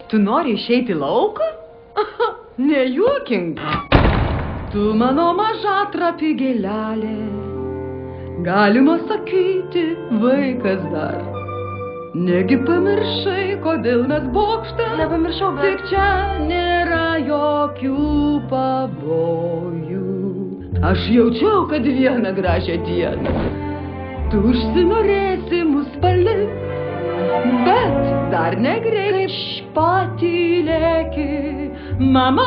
Tu nori išeiti į lauką? Nejuokink. Tu mano maža trapi gėlelė. Galima sakyti, vaikas dar. Negi pamiršai, kodėl mes bokšte? Nepamiršau, bet... Tik čia nėra jokių pavojų. Aš jaučiau, kad vieną gražią dieną tu užsinorėsi mus palikt, bet dar negreit patylėki. Mama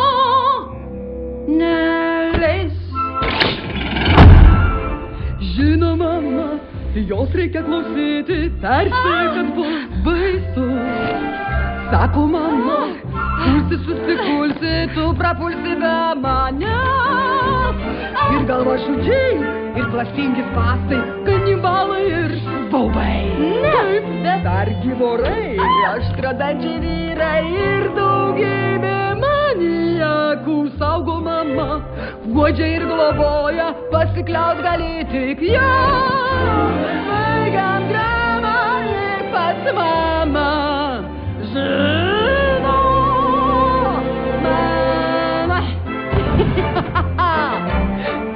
neleis. Žino, mama, jos reikia klausyti, tarsi, kad bus baisu. Sako, mama, pulsi susikulsi, tu prapulsi be manęs. Ir galvažudžiai, ir klastingi spąstai, kanibalai ir baubai. Taip, dargi vorai, aštradančiai vyrai ir daugybė maniakų. Saugo mama, guodžia ir globoja, pasikliaut gali tik ją. Baigiam dramą, lik pats mama žino. Mama.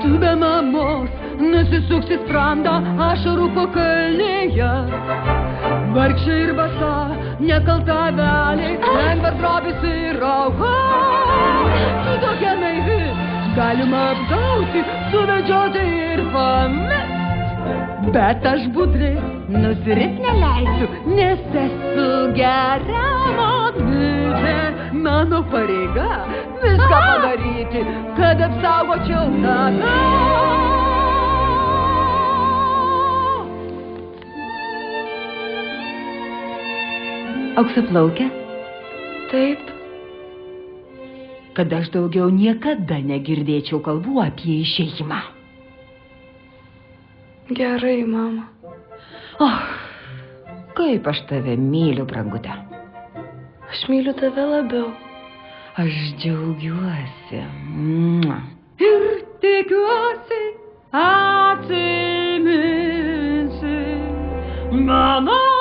Tu be mamos nusisuksi sprandą ašarų pakalnėje. Vargšė ir basa, nekalta velė, lengvas grobis ir auka. Tu tokia naivi, galima apgauti, suvedžioti ir pamest. Bet aš budri, nusirit neleisiu, nes esu gera motinė. Mano pareiga viską padaryti, kad apsaugočiau tave. Auksaplaukę? Taip. Kad aš daugiau niekada negirdėčiau kalbų apie išėjimą. Gerai, mama. Oh, kaip aš tave myliu, brangute. Aš myliu tave labiau. Aš džiaugiuosi. Ir tikiuosi atsiminsi, mama.